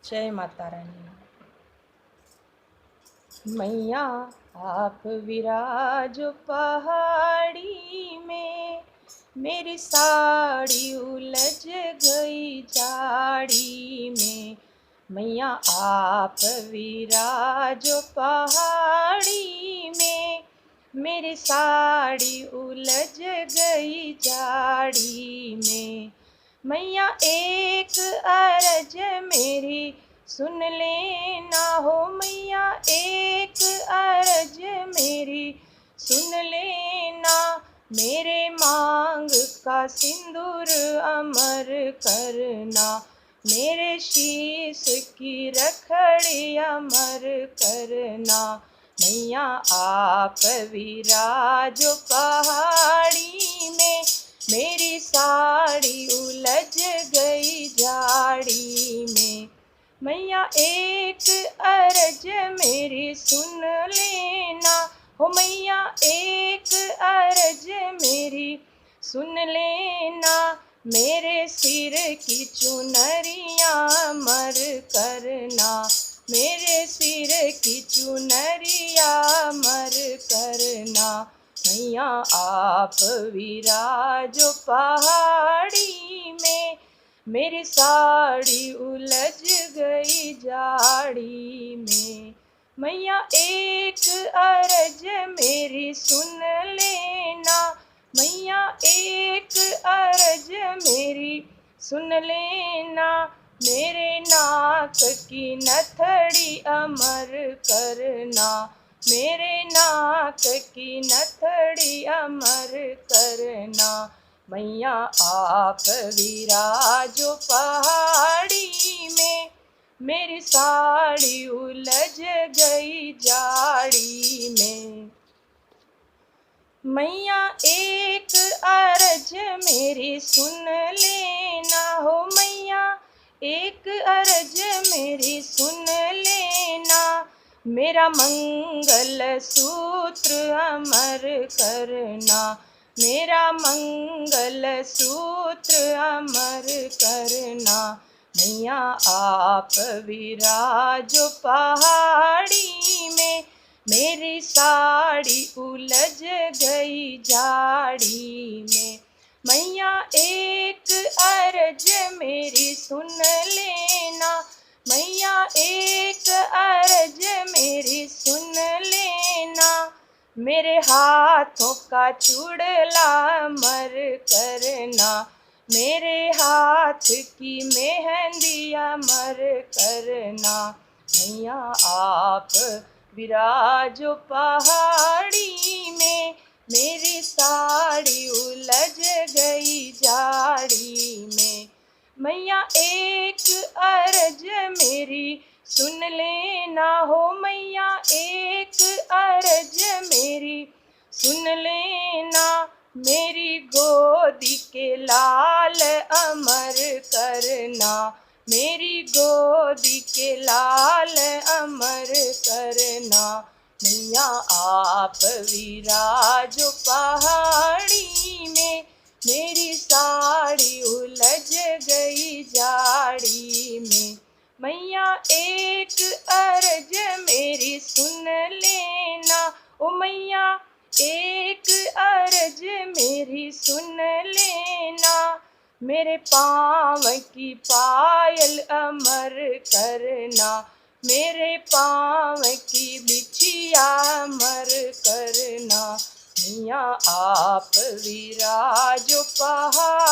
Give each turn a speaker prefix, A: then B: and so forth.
A: जय माता रानी। मैया आप विराजो पहाड़ी में, मेरी साड़ी उलझ गई झाड़ी में। मैया आप विराजो पहाड़ी में, मेरी साड़ी उलझ गई झाड़ी में। मैया एक अरज मेरी सुन लेना हो, मैया एक अरज मेरी सुन लेना। मेरे मांग का सिंदूर अमर करना, मेरे शीश की रखड़ी अमर करना। मैया आप विराजो पहाड़ी में, मेरी साड़ी उलझ गई झाड़ी में। मैया एक अरज मेरी सुन लेना हो, मैया एक अरज मेरी सुन लेना। मेरे सिर की चुनरिया मर करना, मेरे सिर की चुनरिया मर करना। मैया आप विराजो पहाड़ी में, मेरी साड़ी उलझ गई झाड़ी में। मैया एक अरज मेरी सुन लेना, मैया एक अरज मेरी सुन लेना। मेरे नाक की नथड़ी अमर करना, मेरे नाक की नथड़ी अमर करना। मैया आप विराजो पहाड़ी में, मेरी साड़ी उलझ गई झाड़ी में। मैया एक अरज मेरी सुन लेना हो, मैया एक अरज मेरी सुन लेना। मेरा मंगल सूत्र अमर करना, मेरा मंगल सूत्र अमर करना। मैया आप विराजो पहाड़ी में, मेरी साड़ी उलझ गई झाड़ी में। मैया एक अरज मेरी सुन लेना, मैया एक अरज मेरी सुन लेना। मेरे हाथों का चूड़ला मर करना, मेरे हाथ की मेहंदी अमर करना। मैया आप विराजो पहाड़ी में, मेरी साड़ी उलझ गई झाड़ी में। मैया एक अरज मेरी सुन लेना हो, मैया एक अरज मेरी सुन लेना। मेरी गोदी के लाल अमर करना, मेरी गोदी के लाल अमर करना। मैया आप विराजो पहाड़ी में, मेरी साड़ी उलझ गई झाड़ी में। मैया एक अरज मेरी सुन लेना, ओ मैया एक अरज मेरी सुन लेना। मेरे पाँव की पायल अमर करना, मेरे पाँव की बिछिया अमर करना। मैया आप विराजो पहाड़ी